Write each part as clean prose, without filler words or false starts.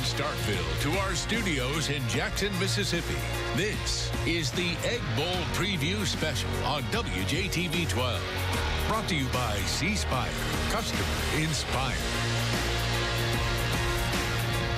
Starkville to our studios in Jackson, Mississippi. This is the Egg Bowl Preview Special on WJTV 12. Brought to you by C Spire. Customer inspired.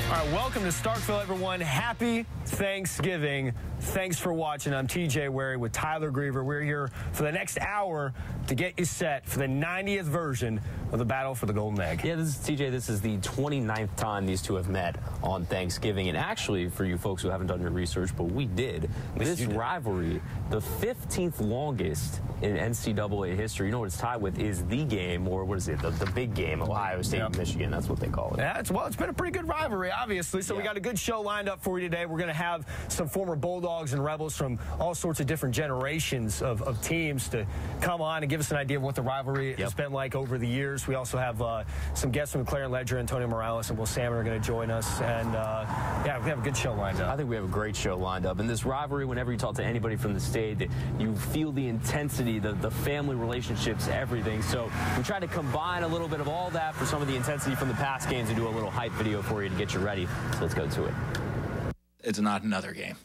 All right, welcome to Starkville, everyone. Happy Thanksgiving. Thanks for watching. I'm TJ Wary with Tyler Griever. We're here for the next hour to get you set for the 90th version of the Battle for the Golden Egg. Yeah, this is TJ. This is the 29th time these two have met on Thanksgiving. And actually, for you folks who haven't done your research, but we did, this rivalry, the 15th longest in NCAA history. You know what it's tied with is the game, or what is it, the big game, Ohio State and Michigan. That's what they call it. Yeah, it's been a pretty good rivalry, obviously. So we got a good show lined up for you today. We're going to have some former Bulldogs and Rebels from all sorts of different generations of teams to come on and give us an idea of what the rivalry has been like over the years. We also have some guests from McLaren Ledger, Antonio Morales and Will Salmon are going to join us. And, yeah, we have a good show lined up. I think we have a great show lined up. And this rivalry, whenever you talk to anybody from the state, you feel the intensity, the family relationships, everything. So we try to combine a little bit of all that for some of the intensity from the past games and do a little hype video for you to get you ready. So let's go to it. It's not another game.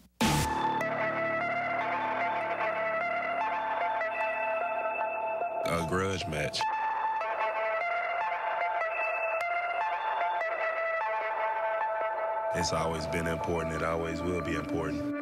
A grudge match. It's always been important. It always will be important.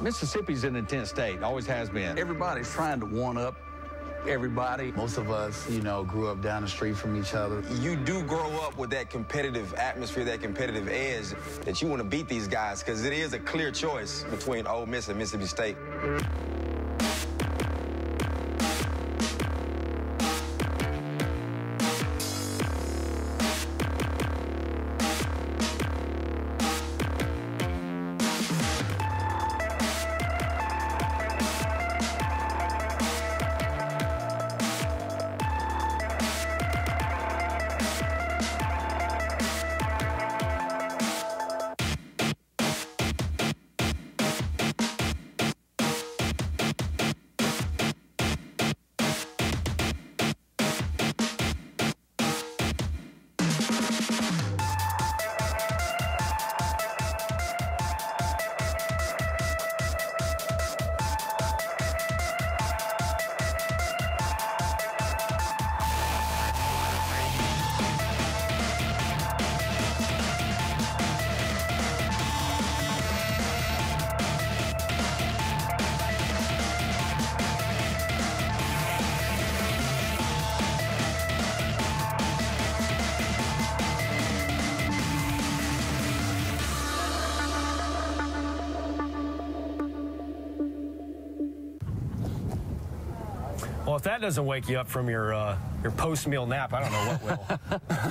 Mississippi's an intense state, always has been. Everybody's trying to one-up everybody. Most of us, you know, grew up down the street from each other. You do grow up with that competitive atmosphere, that competitive edge that you want to beat these guys because it is a clear choice between Ole Miss and Mississippi State. Well, if that doesn't wake you up from your post-meal nap, I don't know what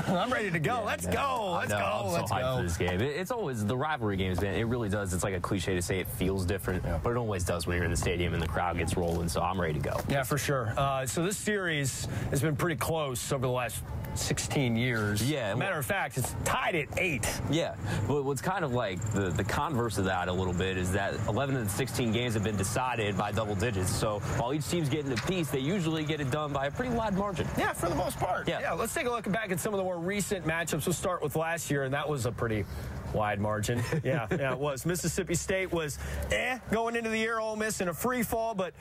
will. I'm ready to go. Yeah, let's go. Let's go. I'm so hyped for this game. It's always the rivalry games, man. It really does. It's like a cliche to say it feels different, but it always does when you're in the stadium and the crowd gets rolling. So I'm ready to go. Yeah, for sure. So this series has been pretty close over the last 16 years. Yeah. Matter of fact, it's tied at 8. Yeah. But what's kind of like the converse of that a little bit is that 11 of the 16 games have been decided by double digits. So while each team's getting a piece, they usually get it done by a pretty wide margin. Yeah, for the most part. Yeah, let's take a look back at some of the more recent matchups. We'll start with last year, and that was a pretty wide margin. Yeah, it was. Mississippi State was going into the year. Ole Miss in a free fall, but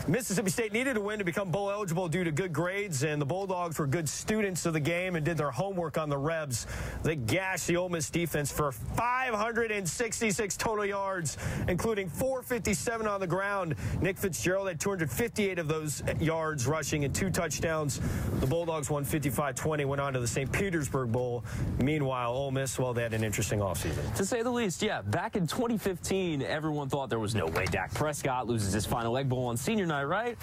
Mississippi State needed a win to become bowl eligible due to good grades, and the Bulldogs were good students of the game and did their homework on the Rebs. They gashed the Ole Miss defense for 566 total yards, including 457 on the ground. Nick Fitzgerald had 258 of those yards rushing and 2 touchdowns. The Bulldogs won 55-20, went on to the St. Petersburg Bowl. Meanwhile, Ole Miss, well, they had an interesting offseason. offseason. To say the least, yeah. Back in 2015, everyone thought there was no way Dak Prescott loses his final Egg Bowl on senior night, right?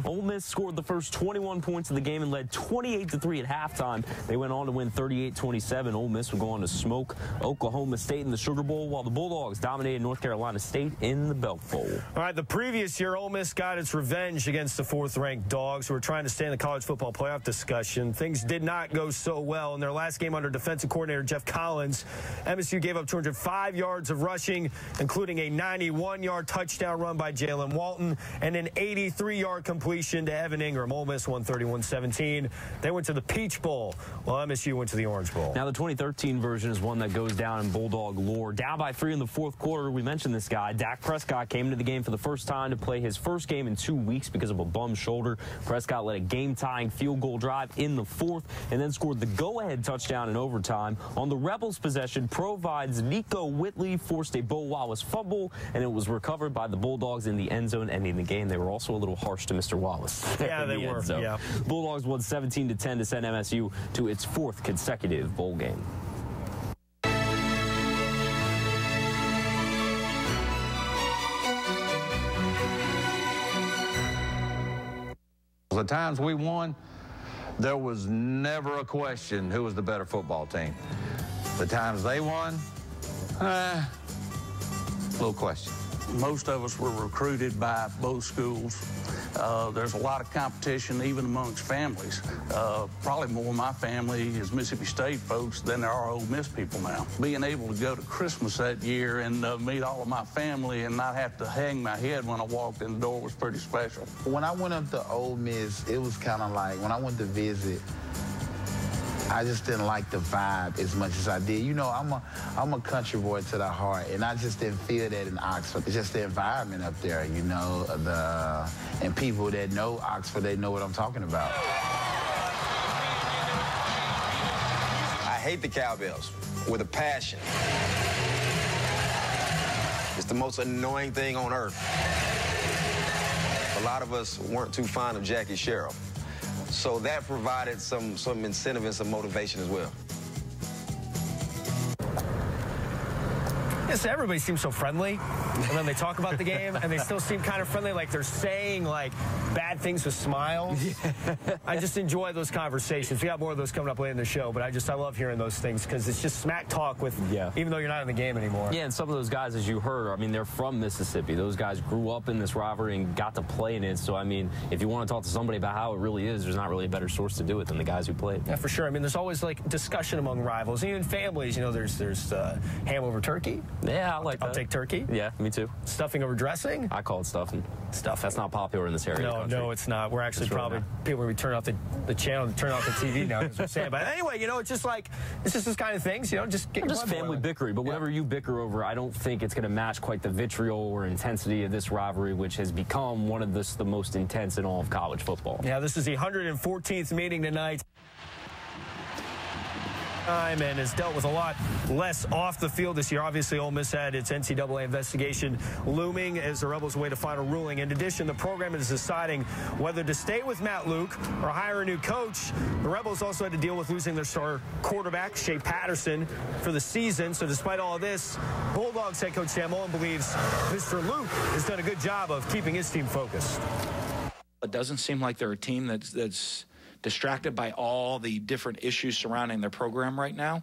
Ole Miss scored the first 21 points of the game and led 28-3 at halftime. They went on to win 38-27. Ole Miss would go on to smoke Oklahoma State in the Sugar Bowl, while the Bulldogs dominated North Carolina State in the Belk Bowl. All right, the previous year, Ole Miss got its revenge against the fourth-ranked Dogs, who were trying to stay in the college football playoff discussion. Things did not go so well. In their last game under defensive coordinator Jeff Collins, MSU gave up 205 yards of rushing, including a 91-yard touchdown run by Jalen Walton and an 83-yard completion to Evan Ingram. Ole Miss won 31-17. They went to the Peach Bowl, while MSU went to the Orange Bowl. Now, the 2013 version is one that goes down in Bulldog lore. Down by 3 in the fourth quarter, we mentioned this guy. Dak Prescott came into the game for the first time to play his first game in 2 weeks because of a bum shoulder. Prescott led a game-tying field goal drive in the fourth and then scored the go-ahead touchdown in overtime. On the Rebels' possession, Provide's Nico Whitley forced a Bo Wallace fumble, and it was recovered by the Bulldogs in the end zone, ending the game. They were also a little harsh to Mr. Wallace. Yeah, they were. Yeah. Bulldogs won 17-10 to send MSU to its 4th consecutive bowl game. The times we won, there was never a question who was the better football team. The times they won, little question. Most of us were recruited by both schools. There's a lot of competition even amongst families. Probably more of my family is Mississippi State folks than there are Ole Miss people now. Being able to go to Christmas that year and meet all of my family and not have to hang my head when I walked in the door was pretty special. When I went up to Ole Miss, it was kind of like, when I went to visit, I just didn't like the vibe as much as I did. You know, I'm a country boy to the heart, and I just didn't feel that in Oxford. It's just the environment up there, you know, and people that know Oxford, they know what I'm talking about. I hate the Cowbells with a passion. It's the most annoying thing on earth. A lot of us weren't too fond of Jackie Sherrill. So that provided some incentive and some motivation as well. Yes, everybody seems so friendly, and then they talk about the game, and they still seem kind of friendly, like they're saying, like, bad things with smiles. Yeah. I just enjoy those conversations. We got more of those coming up later in the show, but I love hearing those things because it's just smack talk with, even though you're not in the game anymore. Yeah, and some of those guys, as you heard, I mean, they're from Mississippi. Those guys grew up in this rivalry and got to play in it. So, I mean, if you want to talk to somebody about how it really is, there's not really a better source to do it than the guys who played. Yeah, for sure. I mean, there's always, like, discussion among rivals. Even families, you know, there's ham over turkey. Yeah, I like that. I'll take turkey. Yeah, me too. Stuffing over dressing? I call it stuffing. Stuff. That's not popular in this area. No, it's not. We're actually probably people we turn off the channel, turn off the TV now. As we're saying. But anyway, you know, it's just this kind of things. You know, just get just family bickering. But whatever you bicker over, I don't think it's going to match quite the vitriol or intensity of this rivalry, which has become one of the most intense in all of college football. Yeah, this is the 114th meeting tonight. And has dealt with a lot less off the field this year. Obviously, Ole Miss had its NCAA investigation looming as the Rebels await a final ruling. In addition, the program is deciding whether to stay with Matt Luke or hire a new coach. The Rebels also had to deal with losing their star quarterback, Shea Patterson, for the season. So despite all of this, Bulldogs head coach Sam Mullen believes Mr. Luke has done a good job of keeping his team focused. It doesn't seem like they're a team that's distracted by all the different issues surrounding their program right now.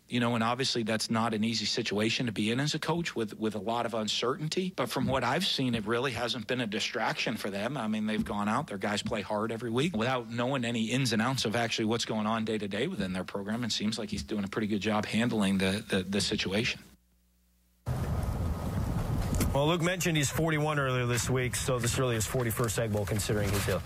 You know, and obviously that's not an easy situation to be in as a coach with a lot of uncertainty. But from what I've seen, it really hasn't been a distraction for them. I mean, they've gone out, their guys play hard every week without knowing any ins and outs of actually what's going on day to day within their program. It seems like he's doing a pretty good job handling the situation. Well, Luke mentioned he's 41 earlier this week, so this really is 41st Egg Bowl considering he's a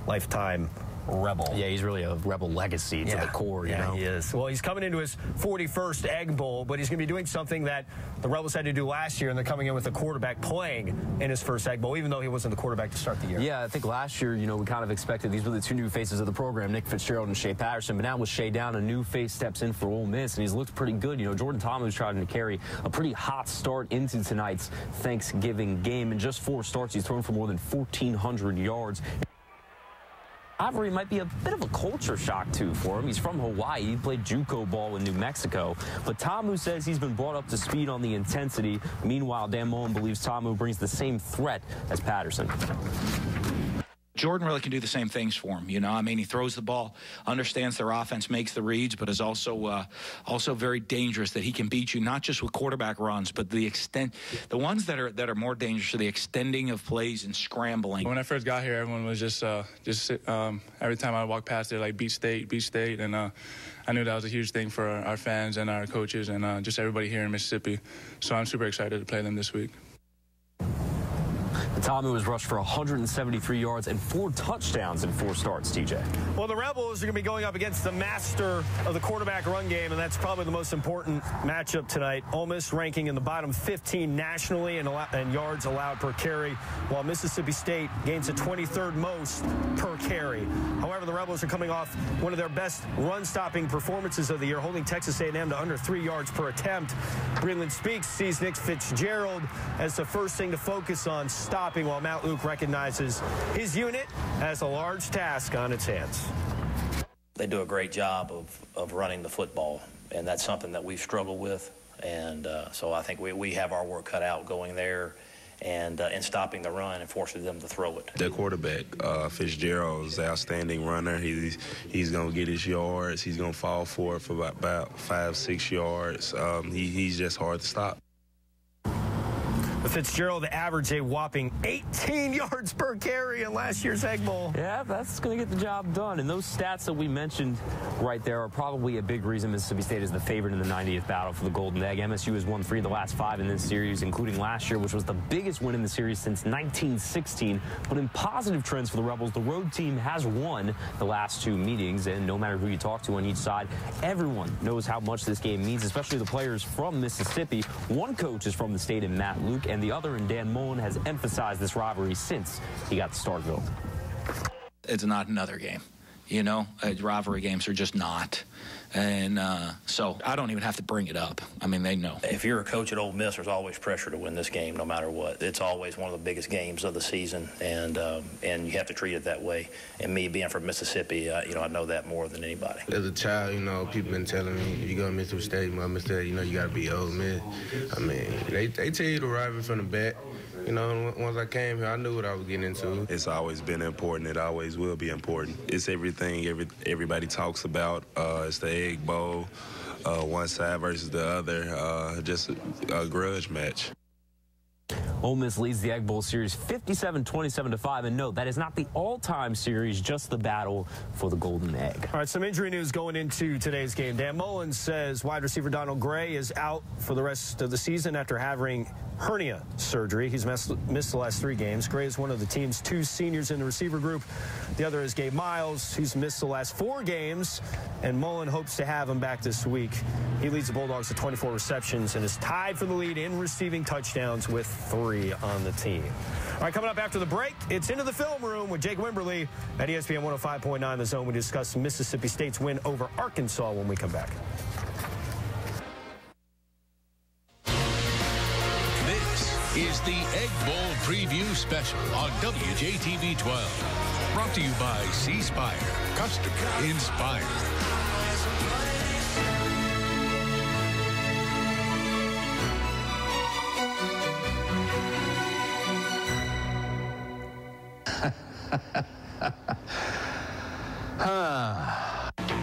lifetime Rebel. Yeah, he's really a Rebel legacy to the core, you know? He is. Well, he's coming into his 41st Egg Bowl, but he's going to be doing something that the Rebels had to do last year, and they're coming in with a quarterback playing in his first Egg Bowl, even though he wasn't the quarterback to start the year. Yeah, I think last year, you know, we kind of expected these were the two new faces of the program, Nick Fitzgerald and Shea Patterson, but now with Shea down, a new face steps in for Ole Miss, and he's looked pretty good. You know, Jordan Thomas was trying to carry a pretty hot start into tonight's Thanksgiving game. In just 4 starts, he's thrown for more than 1,400 yards. rivalry might be a bit of a culture shock, too, for him. He's from Hawaii. He played JUCO ball in New Mexico. But Tamu says he's been brought up to speed on the intensity. Meanwhile, Dan Mullen believes Tamu brings the same threat as Patterson. Jordan really can do the same things for him. You know, I mean, he throws the ball, understands their offense, makes the reads, but is also very dangerous. That he can beat you not just with quarterback runs, but the ones that are more dangerous are the extending of plays and scrambling. When I first got here, everyone was just every time I walked past it, like beat state, and I knew that was a huge thing for our fans and our coaches and just everybody here in Mississippi. So I'm super excited to play them this week. Tamu was rushed for 173 yards and 4 touchdowns in 4 starts, TJ. Well, the Rebels are going to be going up against the master of the quarterback run game, and that's probably the most important matchup tonight. Ole Miss ranking in the bottom 15 nationally in yards allowed per carry, while Mississippi State gains the 23rd most per carry. However, the Rebels are coming off one of their best run-stopping performances of the year, holding Texas A&M to under 3 yards per attempt. Breland Speaks sees Nick Fitzgerald as the first thing to focus on stopping, while Matt Luke recognizes his unit has a large task on its hands. They do a great job of running the football, and that's something that we've struggled with. And so I think we have our work cut out going there and stopping the run and forcing them to throw it. The quarterback, Fitzgerald, is an outstanding runner. He's going to get his yards. He's going to fall for it for about 5-6 yards. He's just hard to stop. Fitzgerald averaged a whopping 18 yards per carry in last year's Egg Bowl. Yeah, that's going to get the job done. And those stats that we mentioned right there are probably a big reason Mississippi State is the favorite in the 90th battle for the Golden Egg. MSU has won 3 of the last 5 in this series, including last year, which was the biggest win in the series since 1916. But in positive trends for the Rebels, the road team has won the last 2 meetings. And no matter who you talk to on each side, everyone knows how much this game means, especially the players from Mississippi. One coach is from the state in Matt Luke, and the other in Dan Mullen has emphasized this rivalry since he got to Starkville. It's not another game. You know, rivalry games are just not. And so I don't even have to bring it up. I mean, they know. If you're a coach at Ole Miss, there's always pressure to win this game no matter what. It's always one of the biggest games of the season, and you have to treat it that way. And me being from Mississippi, I know that more than anybody. As a child, people been telling me, you go to Mississippi State, you got to be Ole Miss. I mean, they tell you the rivalry from the back. Once I came here, I knew what I was getting into. It's always been important. It always will be important. It's everything everybody talks about. It's the Egg Bowl, one side versus the other, just a grudge match. Ole Miss leads the Egg Bowl series 57-27-5. And no, that is not the all-time series, just the battle for the Golden Egg. All right, some injury news going into today's game. Dan Mullen says wide receiver Donald Gray is out for the rest of the season after having hernia surgery. He's missed the last 3 games. Gray is one of the team's 2 seniors in the receiver group. The other is Gabe Miles, who's missed the last 4 games, and Mullen hopes to have him back this week. He leads the Bulldogs to 24 receptions and is tied for the lead in receiving touchdowns with 3 on the team. All right, coming up after the break, it's Into the Film Room with Jake Wimberly at ESPN 105.9 The Zone. We discuss Mississippi State's win over Arkansas when we come back. Is the Egg Bowl Preview Special on WJTV 12. Brought to you by C Spire. Customer inspired.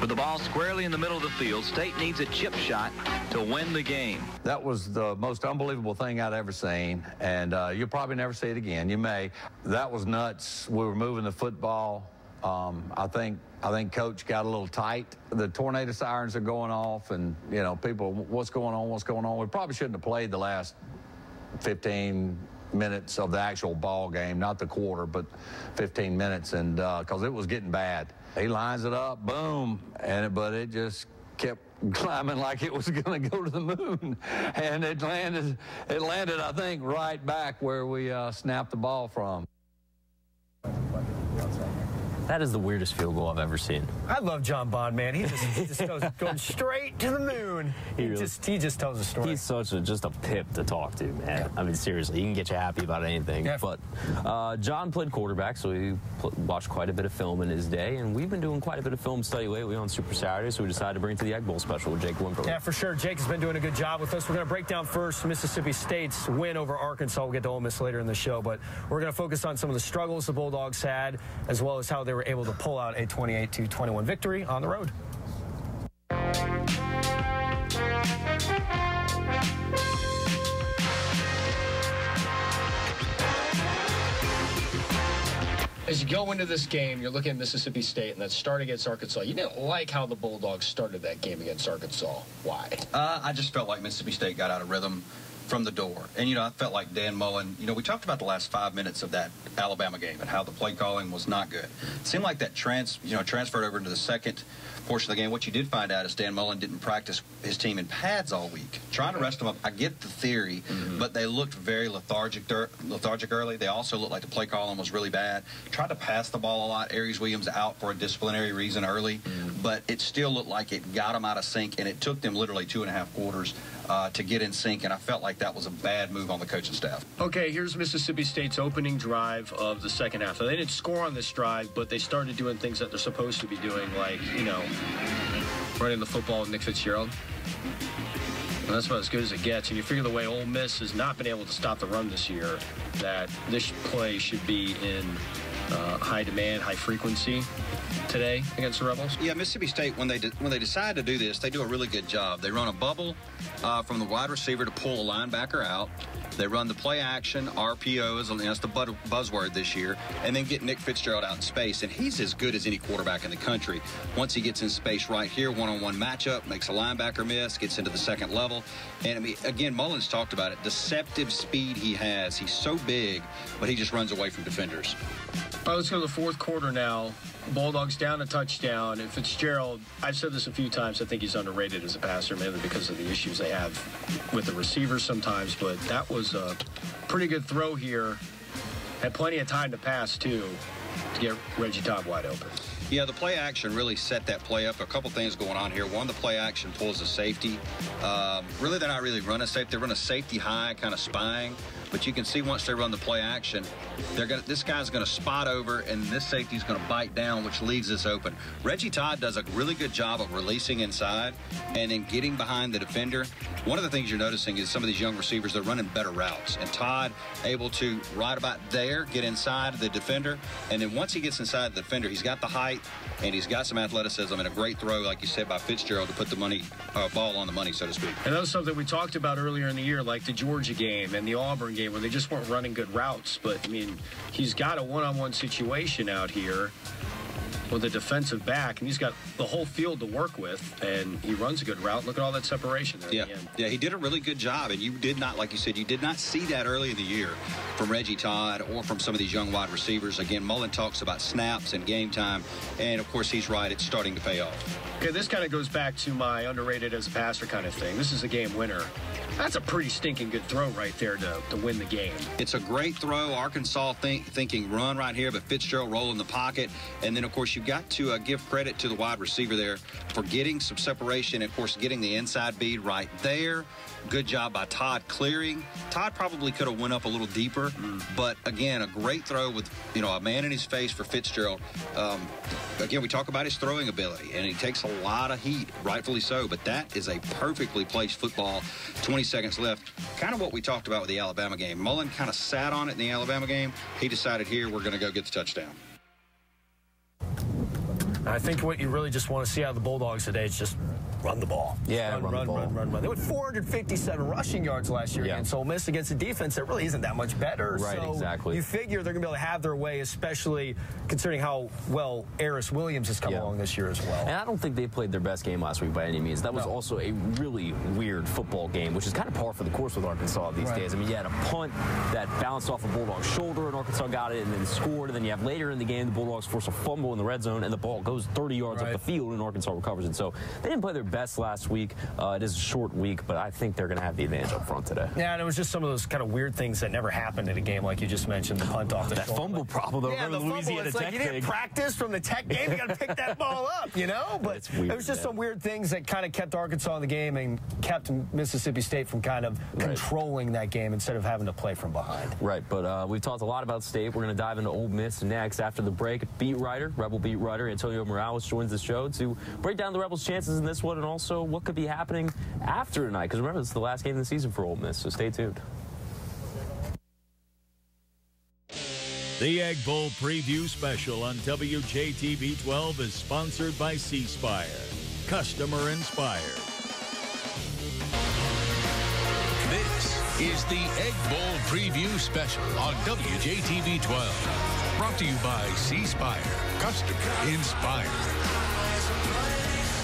With the ball squarely in the middle of the field, State needs a chip shot to win the game. That was the most unbelievable thing I'd ever seen, and you'll probably never see it again. You may. That was nuts. We were moving the football. I think Coach got a little tight. The tornado sirens are going off, and, people, what's going on? We probably shouldn't have played the last 15 minutes of the actual ball game, not the quarter, but 15 minutes, and because it was getting bad. He lines it up, boom, but it just kept climbing like it was going to go to the moon, and it landed, I think, right back where we snapped the ball from. That is the weirdest field goal I've ever seen. I love John Bond, man. He just goes going straight to the moon. He just tells a story. He's just a pip to talk to, man. Yeah. I mean, seriously, he can get you happy about anything. Yeah. But John played quarterback, so he watched quite a bit of film in his day, and we've been doing quite a bit of film study lately on Super Saturday, so we decided to bring it to the Egg Bowl special with Jake Wimberly. Yeah, for sure. Jake has been doing a good job with us. We're going to break down first Mississippi State's win over Arkansas. We'll get to Ole Miss later in the show, but we're going to focus on some of the struggles the Bulldogs had, as well as how they were able to pull out a 28-21 victory on the road. As you go into this game, you're looking at Mississippi State and that start against Arkansas. You didn't like how the Bulldogs started that game against Arkansas. Why? I just felt like Mississippi State got out of rhythm from the door. And, you know, I felt like Dan Mullen, you know, we talked about the last 5 minutes of that Alabama game and how the play calling was not good. It seemed like that transferred over into the second portion of the game. What you did find out is Dan Mullen didn't practice his team in pads all week. Trying to rest them up, I get the theory, but they looked very lethargic early. They also looked like the play calling was really bad. Tried to pass the ball a lot. Aries Williams out for a disciplinary reason early, but it still looked like it got them out of sync, and it took them literally 2.5 quarters to get in sync, and I felt like that was a bad move on the coaching staff. Okay, here's Mississippi State's opening drive of the second half. So they didn't score on this drive, but they started doing things that they're supposed to be doing, like, you know, running the football with Nick Fitzgerald. And that's about as good as it gets. And you figure the way Ole Miss has not been able to stop the run this year, that this play should be in high demand, high frequency today against the Rebels? Yeah, Mississippi State, when they decide to do this, they do a really good job. They run a bubble from the wide receiver to pull a linebacker out. They run the play action, RPO, that's the buzzword this year, and then get Nick Fitzgerald out in space. And he's as good as any quarterback in the country. Once he gets in space right here, one-on-one matchup, makes a linebacker miss, gets into the second level. And, I mean, again, Mullins talked about it, deceptive speed he has. He's so big, but he just runs away from defenders. All right, let's go to the fourth quarter now. Bulldogs down a touchdown. And Fitzgerald, I've said this a few times, I think he's underrated as a passer, mainly because of the issues they have with the receivers sometimes. But that was a pretty good throw here. Had plenty of time to pass, too, to get Reggie Todd wide open. Yeah, the play action really set that play up. A couple things going on here. One, the play action pulls a safety. Really, they're not really running safety. They run a safety high, kind of spying. But you can see once they run the play action, this guy's going to spot over, and this safety's going to bite down, which leaves this open. Reggie Todd does a really good job of releasing inside and then getting behind the defender. One of the things you're noticing is some of these young receivers, they're running better routes. And Todd able to, right about there, get inside the defender. And then once he gets inside the defender, he's got the height, and he's got some athleticism and a great throw, like you said, by Fitzgerald to put the ball on the money, so to speak. And that was something we talked about earlier in the year, like the Georgia game and the Auburn game, where they just weren't running good routes. But, I mean, he's got a one-on-one situation out here with a defensive back, and he's got the whole field to work with, and he runs a good route. Look at all that separation there at the end. Yeah, he did a really good job, and you did not, like you said, you did not see that early in the year from Reggie Todd or from some of these young wide receivers. Again, Mullen talks about snaps and game time, and, of course, he's right. It's starting to pay off. Okay, this kind of goes back to my underrated as a passer kind of thing. This is a game winner. That's a pretty stinking good throw right there to win the game. It's a great throw. Arkansas thinking run right here, but Fitzgerald rolling the pocket. And then, of course, you've got to give credit to the wide receiver there for getting some separation. And, of course, getting the inside bead right there. Good job by Todd clearing. Todd probably could have went up a little deeper, but again, a great throw with, you know, a man in his face for Fitzgerald. Again, we talk about his throwing ability, and he takes a lot of heat, rightfully so, but that is a perfectly placed football. 20 seconds left. Kind of what we talked about with the Alabama game. Mullen kind of sat on it in the Alabama game. He decided here we're going to go get the touchdown. I think what you really just want to see out of the Bulldogs today is just run the ball. Yeah, run. They went 457 rushing yards last year against Ole Miss, against a defense that really isn't that much better. Right, so exactly. You figure they're going to be able to have their way, especially considering how well Aries Williams has come along this year as well. And I don't think they played their best game last week by any means. That was also a really weird football game, which is kind of par for the course with Arkansas these days. I mean, you had a punt that bounced off a Bulldog's shoulder, and Arkansas got it and then scored. And then you have later in the game, the Bulldogs force a fumble in the red zone, and the ball goes 30 yards up the field, and Arkansas recovers it. So they didn't play their best last week. It is a short week, but I think they're going to have the advantage up front today. Yeah, and it was just some of those kind of weird things that never happened in a game, like you just mentioned, the punt off the shoulder. That fumble problem, though. Yeah, the fumble. It's like you didn't practice from the Tech game. You got to pick that ball up, you know? But it's weird, it was just some weird things that kind of kept Arkansas in the game and kept Mississippi State from kind of controlling that game instead of having to play from behind. Right, but we've talked a lot about State. We're going to dive into Ole Miss next. After the break, Rebel beat writer Antonio Morales joins the show to break down the Rebels' chances in this one and also what could be happening after tonight. Because remember, this is the last game of the season for Ole Miss, so stay tuned. The Egg Bowl Preview Special on WJTV 12 is sponsored by C Spire. Customer inspired. This is the Egg Bowl Preview Special on WJTV 12. Brought to you by C Spire. Customer inspired.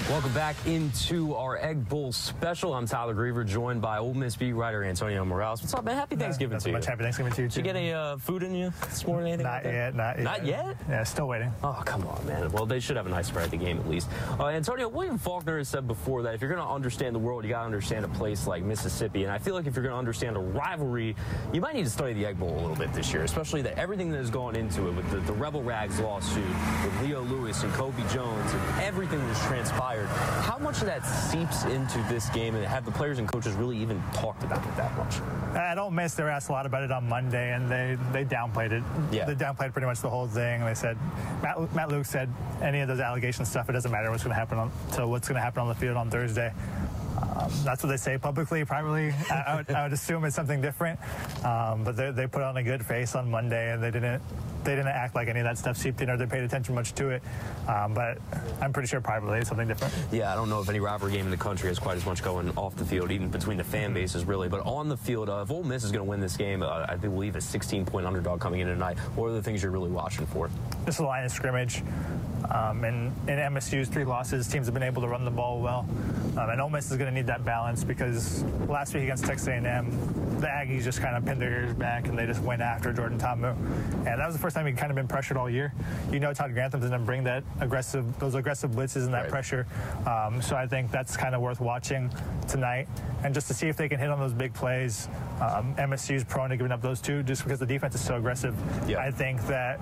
Welcome back into our Egg Bowl special. I'm Tyler Griever, joined by Ole Miss beat writer Antonio Morales. What's up, man? Happy Thanksgiving to you. Happy Thanksgiving to you, too. Did you get any food in you this morning? Not yet. Not yet? Yeah, still waiting. Oh, come on, man. Well, they should have a nice spread at the game at least. Antonio, William Faulkner has said before that if you're going to understand the world, you got to understand a place like Mississippi. And I feel like if you're going to understand a rivalry, you might need to study the Egg Bowl a little bit this year, especially everything that has gone into it with the Rebel Rags lawsuit, with Leo Lewis and Kobe Jones and everything that's transpired. How much of that seeps into this game, and have the players and coaches really even talked about it that much? At Ole Miss, they were asked a lot about it on Monday, and they downplayed it. Yeah. They downplayed pretty much the whole thing. They said, Matt Luke said, any of those allegation stuff, it doesn't matter what's going to happen on the field on Thursday. That's what they say publicly. Privately, I would assume it's something different. But they put on a good face on Monday, and they didn't act like any of that stuff seeped in or they paid attention much to it. But I'm pretty sure privately it's something different. Yeah, I don't know if any rivalry game in the country has quite as much going off the field, even between the fan bases, really. But on the field, if Ole Miss is going to win this game, I believe a 16-point underdog coming in tonight. What are the things you're really watching for? Just the line of scrimmage. In MSU's 3 losses, teams have been able to run the ball well. And Ole Miss is going to need that balance because last week against Texas A&M, the Aggies just kind of pinned their ears back and they just went after Jordan Ta'amu. And that was the first time he'd kind of been pressured all year. You know Todd Grantham's going to bring those aggressive blitzes and that pressure. So I think that's kind of worth watching tonight. And just to see if they can hit on those big plays. MSU's prone to giving up those two just because the defense is so aggressive. Yeah. I think that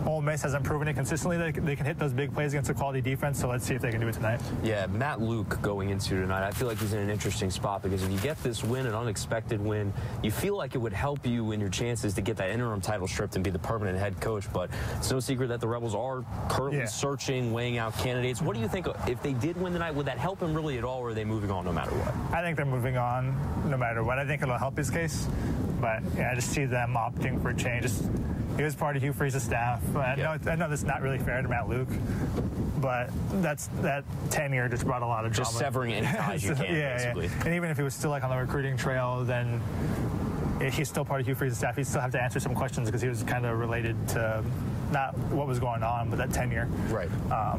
Ole Miss hasn't proven it consistently that they can hit those big plays against a quality defense, so let's see if they can do it tonight. Yeah, Matt Luke going into tonight, I feel like he's in an interesting spot because if you get this win, an unexpected win, you feel like it would help you in your chances to get that interim title stripped and be the permanent head coach, but it's no secret that the Rebels are currently searching, weighing out candidates. What do you think, if they did win tonight, would that help him really at all, or are they moving on no matter what? I think they're moving on no matter what. I think it'll help his case, but yeah, I just see them opting for change. He was part of Hugh Freeze's staff. I know that's not really fair to Matt Luke, but that tenure just brought a lot of drama. Just severing any ties you can, basically. Yeah. And even if he was still like on the recruiting trail, then he's still part of Hugh Freeze's staff. He'd still have to answer some questions because he was kind of related to not what was going on, but that tenure. Right. I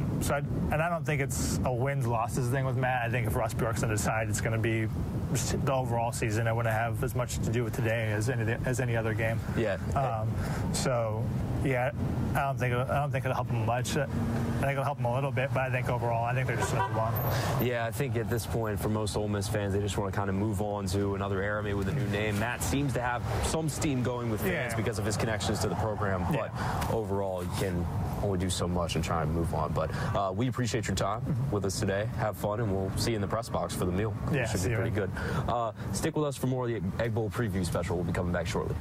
don't think it's a wins-losses thing with Matt. I think if Ross Bjork's on his side, it's going to be the overall season. It wouldn't have as much to do with today as any other game. Yeah. I don't think it'll help him much. I think it'll help him a little bit, but I think overall, I think they're just going to move on. Yeah, I think at this point, for most Ole Miss fans, they just want to kind of move on to another era, maybe with a new name. Matt seems to have some steam going with fans because of his connections to the program, but overall, you can only do so much and try and move on. But we appreciate your time with us today. Have fun, and we'll see you in the press box for the meal. Yeah, it should be pretty good. Stick with us for more of the Egg Bowl Preview Special. We'll be coming back shortly.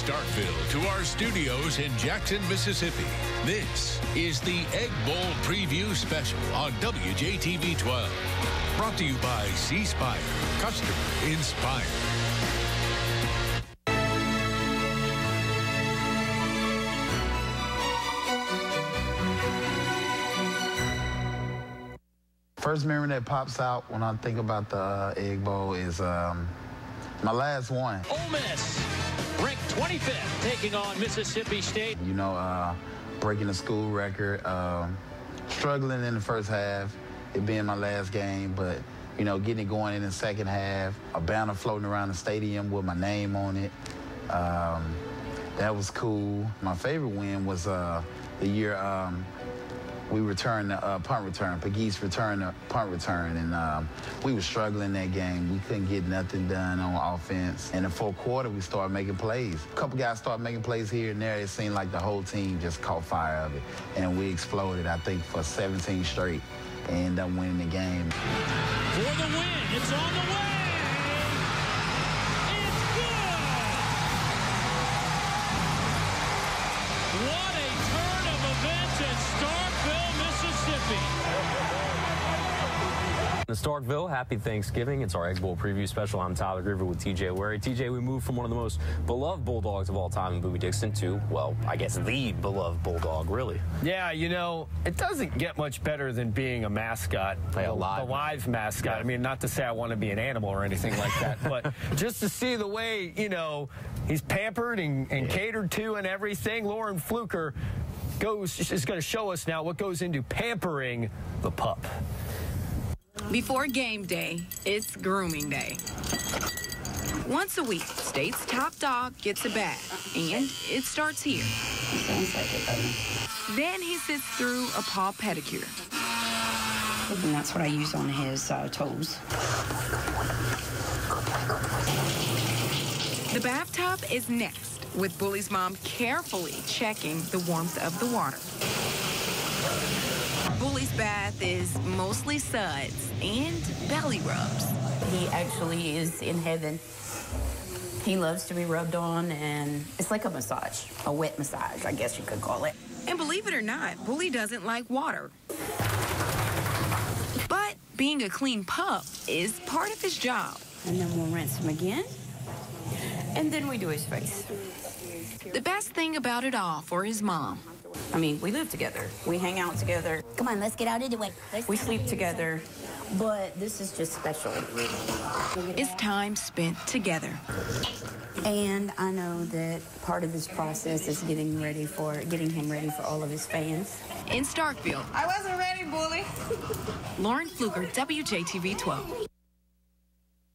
Starkville to our studios in Jackson, Mississippi. This is the Egg Bowl Preview Special on WJTV 12. Brought to you by C Spire. Customer inspired. First memory that pops out when I think about the Egg Bowl is my last one. Ole Miss, ranked 25th, taking on Mississippi State. You know, breaking the school record, struggling in the first half, it being my last game, but, you know, getting it going in the second half, a banner floating around the stadium with my name on it. That was cool. My favorite win was the year we returned the punt return. Pegues returned the punt return, and we were struggling that game. We couldn't get nothing done on offense. In the fourth quarter, we started making plays. A couple guys started making plays here and there. It seemed like the whole team just caught fire of it, and we exploded, I think, for 17 straight and ended up winning the game. For the win, it's on the way. It's good. What a turn of events at Starkville, Mississippi. In Starkville, happy Thanksgiving. It's our Egg Bowl preview special. I'm Tyler Griever with TJ Wary. TJ, we moved from one of the most beloved Bulldogs of all time in Bowie Dixon to, well, I guess the beloved Bulldog, really. Yeah, you know, it doesn't get much better than being a mascot, a live mascot. Yeah. I mean, not to say I want to be an animal or anything like that, but just to see the way, you know, he's pampered and catered to and everything. Lauren Fluker is going to show us now what goes into pampering the pup. Before game day, it's grooming day. Once a week, State's top dog gets a bath, and it starts here. Sounds like it. Then he sits through a paw pedicure. And that's what I use on his toes. The bathtub is next, with Bully's mom carefully checking the warmth of the water. Bully's bath is mostly suds and belly rubs. He actually is in heaven. He loves to be rubbed on, and it's like a massage, a wet massage, I guess you could call it. And believe it or not, Bully doesn't like water. But being a clean pup is part of his job. And then we'll rinse him again, and then we do his face. The best thing about it all for his mom. I mean, we live together. We hang out together. Come on, let's get out of the way. We sleep together, but this is just special. It's time spent together. And I know that part of this process is getting him ready for all of his fans. In Starkville. I wasn't ready, Bully. Lauren Fluker, WJTV 12.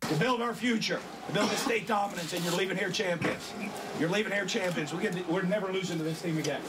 To build our future, to build the state dominance, and you're leaving here champions. You're leaving here champions. We're never losing to this team again.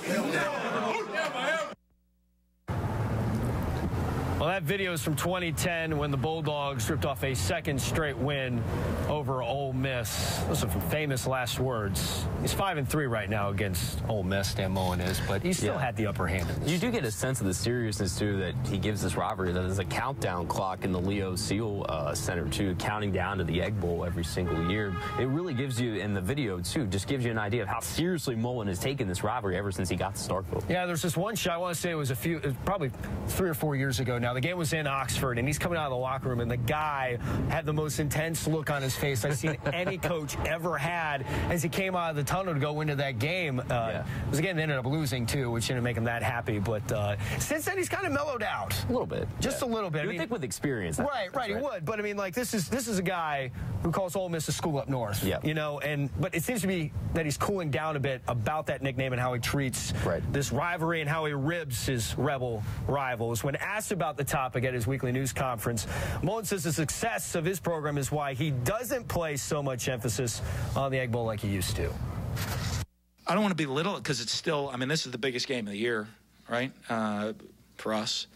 Well, that video is from 2010 when the Bulldogs ripped off a second straight win over Ole Miss. Those are some famous last words. He's 5-3 right now against Ole Miss, Dan Mullen is, but he still had the upper hand in this. You do get a sense of the seriousness, too, that he gives this rivalry. There's a countdown clock in the Leo Seal Center, too, counting down to the Egg Bowl every single year. It really gives you, in the video, too, just gives you an idea of how seriously Mullen has taken this rivalry ever since he got to Starkville. Yeah, there's this one shot, I want to say it was probably 3 or 4 years ago now. The game was in Oxford, and he's coming out of the locker room, and the guy had the most intense look on his face I've seen any coach ever had as he came out of the tunnel to go into that game. Because, again, they ended up losing, too, which didn't make him that happy. But since then, he's kind of mellowed out. A little bit. Just a little bit. You would think with experience. Right, he would. But, I mean, like, this is a guy who calls Ole Miss a school up north. Yeah. You know, but it seems to be that he's cooling down a bit about that nickname and how he treats this rivalry and how he ribs his rebel rivals. When asked about the topic at his weekly news conference, Mullen says the success of his program is why he doesn't place so much emphasis on the Egg Bowl like he used to. I don't want to belittle it because it's still, I mean, this is the biggest game of the year, right, for us.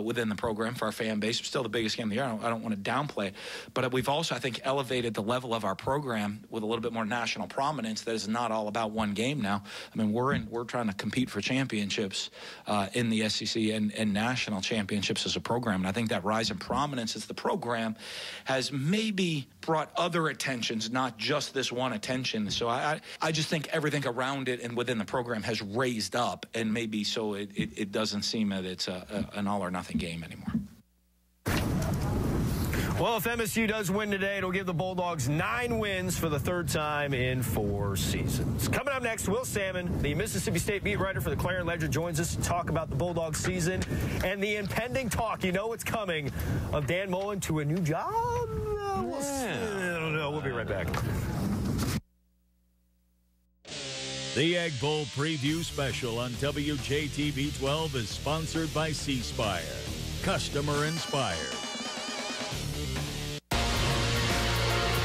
Within the program, for our fan base. It's still the biggest game of the year. I don't want to downplay it. But we've also, I think, elevated the level of our program with a little bit more national prominence that is not all about one game now. I mean, we're trying to compete for championships in the SEC and national championships as a program. And I think that rise in prominence as the program has maybe brought other attentions, not just this one attention. So I just think everything around it and within the program has raised up, and maybe so it doesn't seem that it's an all or nothing game anymore. Well, if MSU does win today, it'll give the Bulldogs 9 wins for the 3rd time in 4 seasons. Coming up next, Will Salmon, the Mississippi State beat writer for the Clarion Ledger, joins us to talk about the Bulldogs season and the impending talk, you know what's coming, of Dan Mullen to a new job? I don't know. We'll be right back. The Egg Bowl preview special on WJTV 12 is sponsored by C Spire. Customer inspired.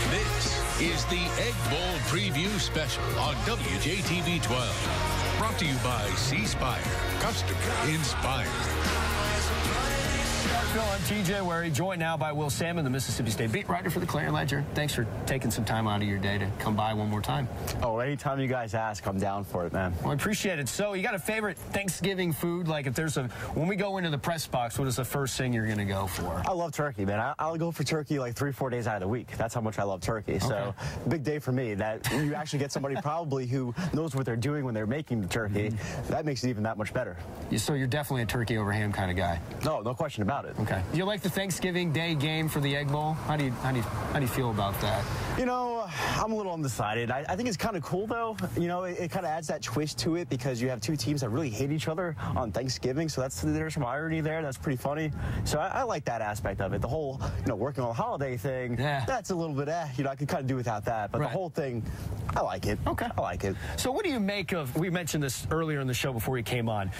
This is the Egg Bowl preview special on WJTV 12. Brought to you by C Spire. Customer inspired. Starkville, I'm TJ Wary, joined now by Will Salmon, the Mississippi State beat writer for the Clarion Ledger. Thanks for taking some time out of your day to come by one more time. Oh, anytime you guys ask, I'm down for it, man. Well, I appreciate it. So, you got a favorite Thanksgiving food? Like, if there's when we go into the press box, what is the first thing you're going to go for? I love turkey, man. I'll go for turkey like 3-4 days out of the week. That's how much I love turkey. Okay. So, big day for me. That you actually get somebody probably who knows what they're doing when they're making the turkey. That makes it even that much better. So, you're definitely a turkey over ham kind of guy. No question about it. Okay. Do you like the Thanksgiving Day game for the Egg Bowl? How do you feel about that? You know, I'm a little undecided. I think it's kind of cool, though. You know, it kind of adds that twist to it because you have two teams that really hate each other on Thanksgiving. So there's some irony there. That's pretty funny. So I like that aspect of it. The whole, working on the holiday thing, that's a little bit, I could kind of do without that. But the whole thing, I like it. Okay. I like it. So what do you make of, we mentioned this earlier in the show before he came on,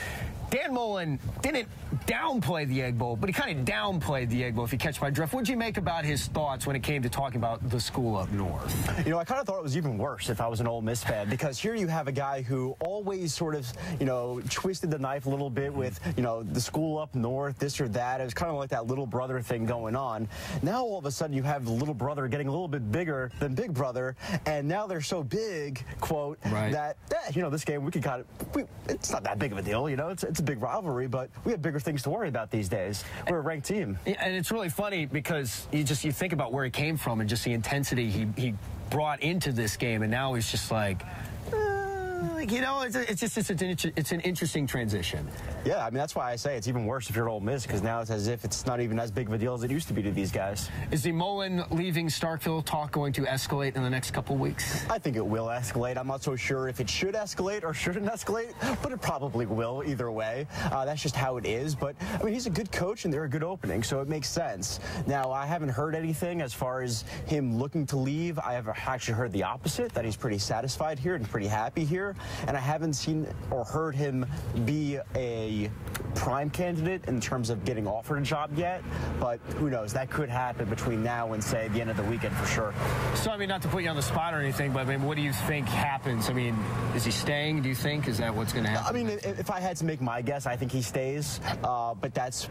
Dan Mullen didn't downplay the Egg Bowl, but he kind of downplayed the Egg Bowl, if you catch my drift. What did you make about his thoughts when it came to talking about the school up north? I kind of thought it was even worse if I was an Ole Miss fan, because here you have a guy who always sort of, twisted the knife a little bit with, the school up north, this or that. It was kind of like that little brother thing going on. Now all of a sudden you have the little brother getting a little bit bigger than Big Brother, and now they're so big, quote, that, this game, we could it's not that big of a deal, it's a big rivalry, but we have bigger things to worry about these days. We're a ranked team. And it's really funny because you think about where he came from and just the intensity he brought into this game, and now he's just like, it's an interesting transition. Yeah, I mean, that's why I say it's even worse if you're Ole Miss, because now it's as if it's not even as big of a deal as it used to be to these guys. Is the Mullen leaving Starkville talk going to escalate in the next couple of weeks? I think it will escalate. I'm not so sure if it should escalate or shouldn't escalate, but it probably will either way. That's just how it is. But, I mean, he's a good coach and they're a good opening, so it makes sense. Now, I haven't heard anything as far as him looking to leave. I have actually heard the opposite, that he's pretty satisfied here and pretty happy here. And I haven't seen or heard him be a prime candidate in terms of getting offered a job yet, but who knows? That could happen between now and, say, the end of the weekend for sure. So, I mean, not to put you on the spot or anything, but, I mean, what do you think happens? I mean, is he staying, do you think? Is that what's going to happen? I mean, if I had to make my guess, I think he stays, but that's,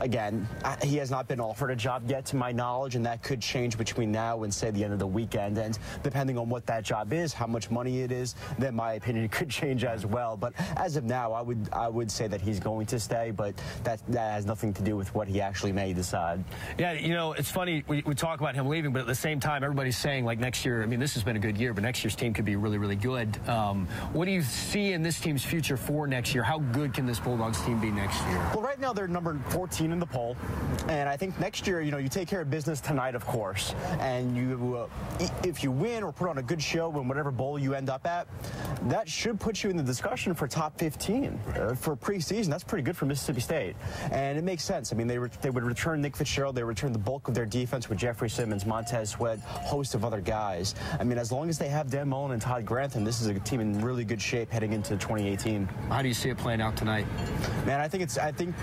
again, he has not been offered a job yet to my knowledge, and that could change between now and, say, the end of the weekend, and depending on what that job is, how much money it is, then my opinion could change as well. But as of now, I would say that he's going to stay, but that has nothing to do with what he actually may decide. Yeah, it's funny, we talk about him leaving, but at the same time, everybody's saying, like, next year, I mean, this has been a good year, but next year's team could be really, really good. What do you see in this team's future for next year? How good can this Bulldogs team be next year? Well, right now, they're number 14 in the poll, and I think next year, you take care of business tonight, of course, and if you win or put on a good show in whatever bowl you end up at, that should put you in the discussion for top 15 for preseason. That's pretty good for Mississippi State, and it makes sense. I mean, they would return Nick Fitzgerald, they return the bulk of their defense with Jeffrey Simmons, Montez Sweat, host of other guys. I mean, as long as they have Dan Mullen and Todd Grantham, this is a team in really good shape heading into 2018. How do you see it playing out tonight? Man, I think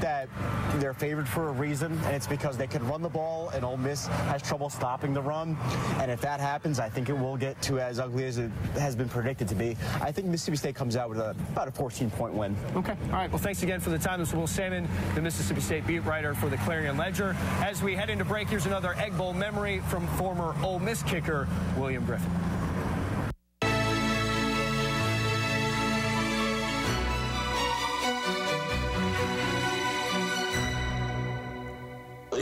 that they're favored for a reason, and it's because they can run the ball, and Ole Miss has trouble stopping the run. And if that happens, I think it will get to as ugly as it has been predicted to be. I think Mississippi State comes out with about a 14-point win. Okay. All right. Well, thanks again for the time. This is Will Salmon, the Mississippi State beat writer for the Clarion Ledger. As we head into break, here's another Egg Bowl memory from former Ole Miss kicker William Griffin.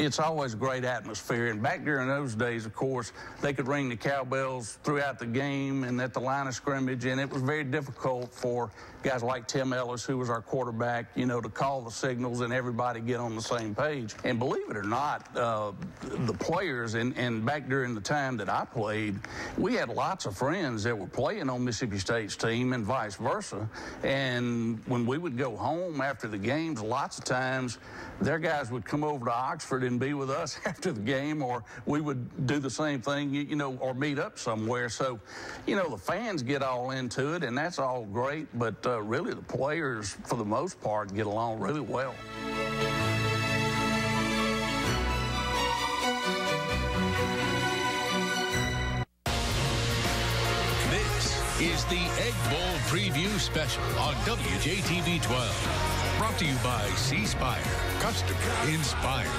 it's always a great atmosphere. And back during those days, of course, they could ring the cowbells throughout the game and at the line of scrimmage, and it was very difficult for guys like Tim Ellis, who was our quarterback, you know, to call the signals and everybody get on the same page. And believe it or not, the players, and back during the time that I played, we had lots of friends that were playing on Mississippi State's team and vice versa. And when we would go home after the games, lots of times their guys would come over to Oxford and be with us after the game, or we would do the same thing, you know, or meet up somewhere. So, you know, the fans get all into it, and that's all great, but really the players, for the most part, get along really well. This is the Egg Bowl Preview Special on WJTV 12. Brought to you by C Spire. Customer inspired.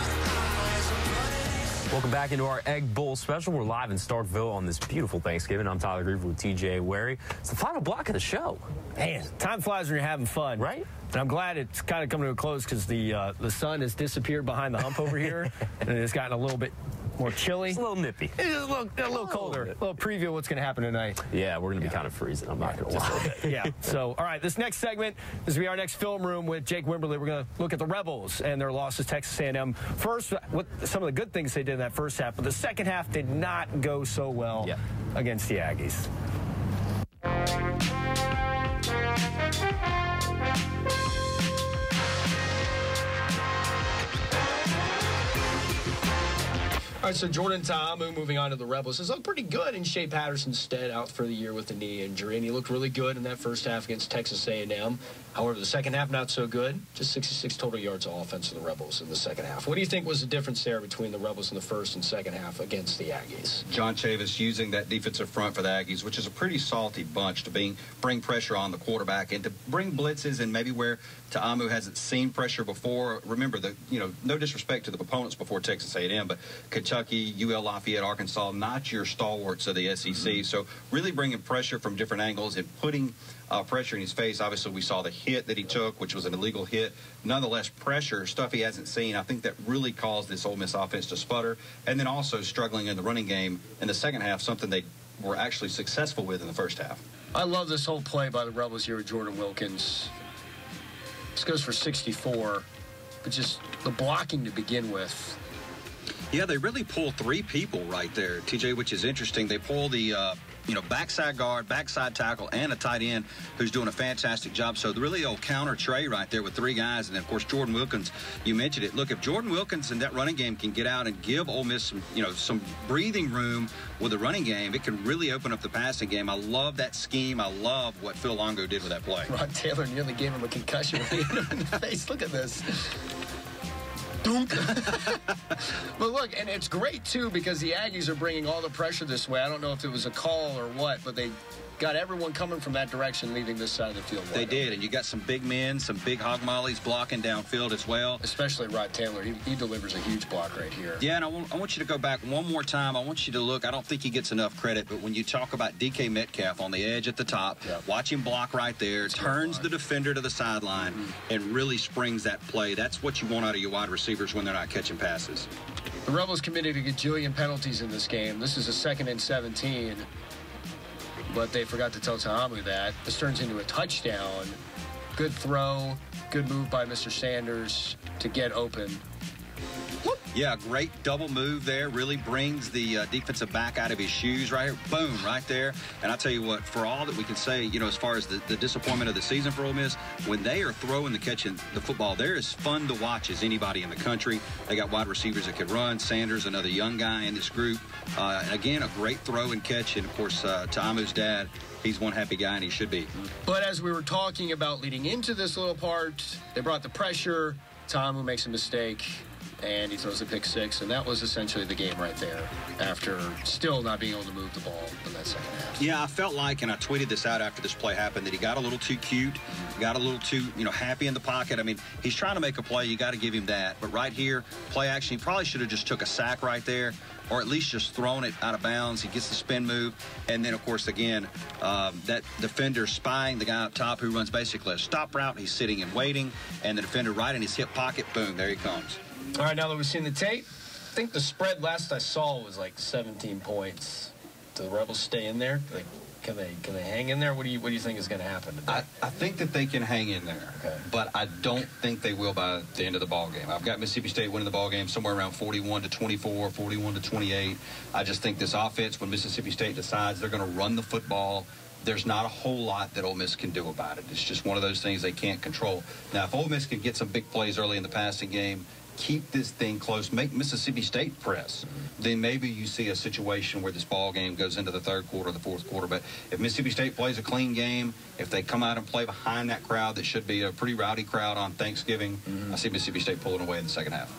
Welcome back into our Egg Bowl Special. We're live in Starkville on this beautiful Thanksgiving. I'm Tyler Griever with TJ Wary. It's the final block of the show. Man, time flies when you're having fun. Right? And I'm glad it's kind of coming to a close because the sun has disappeared behind the hump over here, and it's gotten a little bit more chilly. It's a little nippy. It's a little colder. A little preview of what's going to happen tonight. Yeah, we're going to be kind of freezing. I'm not going to lie. Yeah. So, all right, this next segment is going to be our next film room with Jake Wimberly. We're going to look at the Rebels and their loss to Texas A&M. First, what some of the good things they did in that first half, but the second half did not go so well against the Aggies. All right, so Jordan Ta'amu moving on to the Rebels has looked pretty good in Shea Patterson's stead out for the year with the knee injury, and he looked really good in that first half against Texas A&M. However, the second half, not so good. Just 66 total yards of offense for the Rebels in the second half. What do you think was the difference there between the Rebels in the first and second half against the Aggies? John Chavis using that defensive front for the Aggies, which is a pretty salty bunch, to bring pressure on the quarterback and to bring blitzes and maybe where Ta'amu hasn't seen pressure before. Remember, no disrespect to the opponents before Texas A&M, but Kentucky, UL Lafayette, Arkansas, not your stalwarts of the SEC. So really bringing pressure from different angles and putting pressure in his face. Obviously, we saw the hit that he took, which was an illegal hit. Nonetheless, pressure, stuff he hasn't seen. I think that really caused this Ole Miss offense to sputter. And then also struggling in the running game in the second half, something they were actually successful with in the first half. I love this whole play by the Rebels here with Jordan Wilkins. This goes for 64, but just the blocking to begin with. Yeah, they really pull three people right there, TJ, which is interesting. They pull the backside guard, backside tackle, and a tight end who's doing a fantastic job. So really old counter tray right there with three guys. And then, of course, Jordan Wilkins, you mentioned it. Look, if Jordan Wilkins in that running game can get out and give Ole Miss some breathing room with the running game, it can really open up the passing game. I love that scheme. I love what Phil Longo did with that play. Rod Taylor nearly gave him a concussion when he hit him in the face. Look at this. Dunk. But look, and it's great, too, because the Aggies are bringing all the pressure this way. I don't know if it was a call or what, but they got everyone coming from that direction, leaving this side of the field. They did, and you got some big men, some big hog mollies blocking downfield as well. Especially Rod Taylor. He delivers a huge block right here. Yeah, and I want you to go back one more time. I want you to look. I don't think he gets enough credit, but when you talk about DK Metcalf on the edge at the top, watch him block right there, turns the defender to the sideline, and really springs that play. That's what you want out of your wide receivers when they're not catching passes. The Rebels committed a gajillion penalties in this game. This is a 2nd and 17. But they forgot to tell Ta'amu that. This turns into a touchdown. Good throw. Good move by Mr. Sanders to get open. Yeah, great double move there. Really brings the defensive back out of his shoes right here. Boom, right there. And I'll tell you what, for all that we can say, as far as the disappointment of the season for Ole Miss, when they are throwing catching the football, they're as fun to watch as anybody in the country. They got wide receivers that can run. Sanders, another young guy in this group. And again, a great throw and catch. And, of course, Ta'amu's dad, he's one happy guy, and he should be. But as we were talking about leading into this little part, they brought the pressure. Ta'amu makes a mistake, and he throws a pick six, and that was essentially the game right there after still not being able to move the ball in that second half. Yeah, I felt like, and I tweeted this out after this play happened, that he got a little too cute, got a little too, happy in the pocket. I mean, he's trying to make a play. You got to give him that. But right here, play action, he probably should have just took a sack right there, or at least just thrown it out of bounds. He gets the spin move. And then, of course, again, that defender spying the guy up top who runs basically a stop route. He's sitting and waiting, and the defender right in his hip pocket, boom, there he comes. All right, now that we've seen the tape, I think the spread last I saw was like 17 points. Do the Rebels stay in there? Like, can they hang in there? What do you think is going to happen today? I think that they can hang in there, but I don't think they will by the end of the ball game. I've got Mississippi State winning the ball game somewhere around 41-24, 41-28. I just think this offense, when Mississippi State decides they're going to run the football, there's not a whole lot that Ole Miss can do about it. It's just one of those things they can't control. Now, if Ole Miss can get some big plays early in the passing game, keep this thing close, make Mississippi State press, then maybe you see a situation where this ball game goes into the third quarter, the fourth quarter. But if Mississippi State plays a clean game, if they come out and play behind that crowd that should be a pretty rowdy crowd on Thanksgiving, I see Mississippi State pulling away in the second half.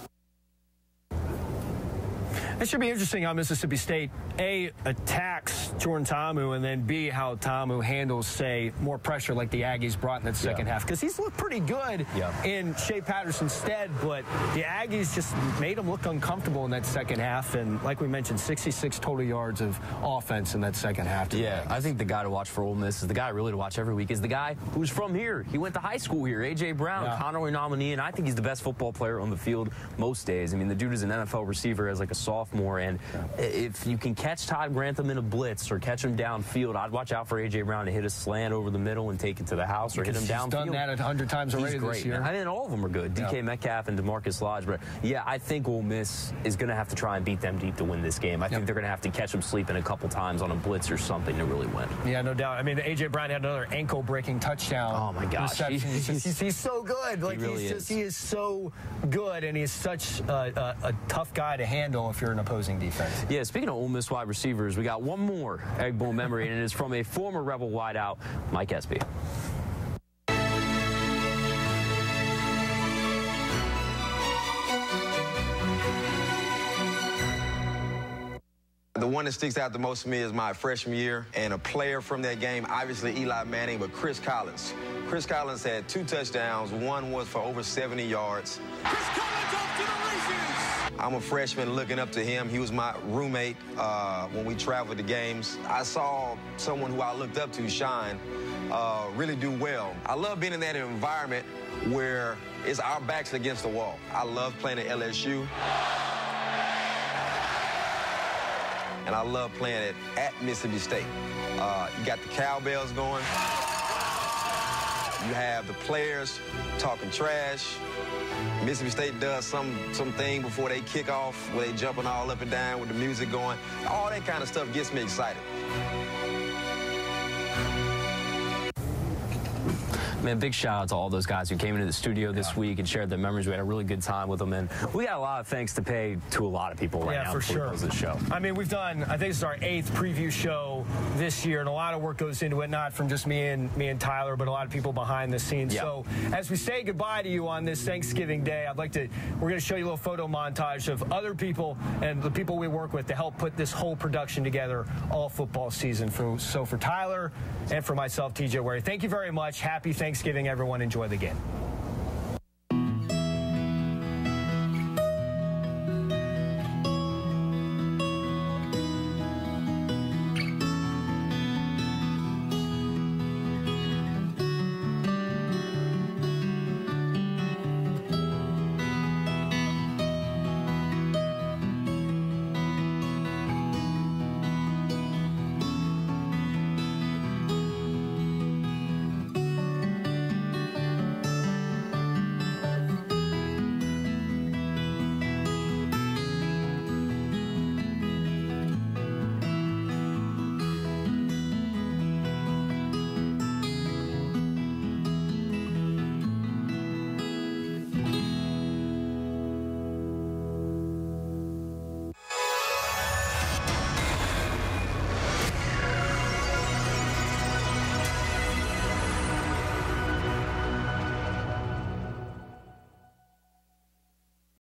It should be interesting how Mississippi State, A, attacks Jordan Ta'amu, and then B, how Ta'amu handles, say, more pressure like the Aggies brought in that second half. Because he's looked pretty good in Shea Patterson's stead, but the Aggies just made him look uncomfortable in that second half. And like we mentioned, 66 total yards of offense in that second half. Yeah, I think the guy to watch for Ole Miss is the guy really to watch every week is the guy who's from here. He went to high school here, A.J. Brown, Conroe nominee, and I think he's the best football player on the field most days. I mean, the dude is an NFL receiver as like a sophomore, and if you can catch Todd Grantham in a blitz or catch him downfield, I'd watch out for A.J. Brown to hit a slant over the middle and take it to the house, or hit him downfield. He's done that 100 times already this year. I mean, all of them are good. DK Metcalf and DeMarcus Lodge. But, yeah, I think Ole Miss is going to have to try and beat them deep to win this game. I think they're going to have to catch them sleeping a couple times on a blitz or something to really win. Yeah, no doubt. I mean, A.J. Brown had another ankle-breaking touchdown. Oh, my gosh. He's so good. Like, he is so good, and he's such a tough guy to handle if you're an opposing defense. Yeah, speaking of Ole Miss wide receivers, we got one more Egg Bowl memory, and it is from a former Rebel wideout, Mike Espy. The one that sticks out the most to me is my freshman year, and a player from that game, obviously Eli Manning, but Chris Collins. Chris Collins had 2 touchdowns. One was for over 70 yards. Chris Collins off to the races! I'm a freshman looking up to him. He was my roommate when we traveled to games. I saw someone who I looked up to shine, really do well. I love being in that environment where it's our backs against the wall. I love playing at LSU. And I love playing it at Mississippi State. You got the cowbells going. You have the players talking trash. Mississippi State does something before they kick off, where they jumping all up and down with the music going. All that kind of stuff gets me excited. Man, big shout out to all those guys who came into the studio this week and shared their memories. We had a really good time with them, and we got a lot of thanks to pay to a lot of people right now for sure. This show. I mean, we've done, I think this is our 8th preview show this year, and a lot of work goes into it, not from just me and Tyler, but a lot of people behind the scenes. So as we say goodbye to you on this Thanksgiving Day, we're going to show you a little photo montage of other people and the people we work with to help put this whole production together all football season. So for Tyler and for myself, TJ Wary, thank you very much. Happy Thanksgiving, everyone. Enjoy the game.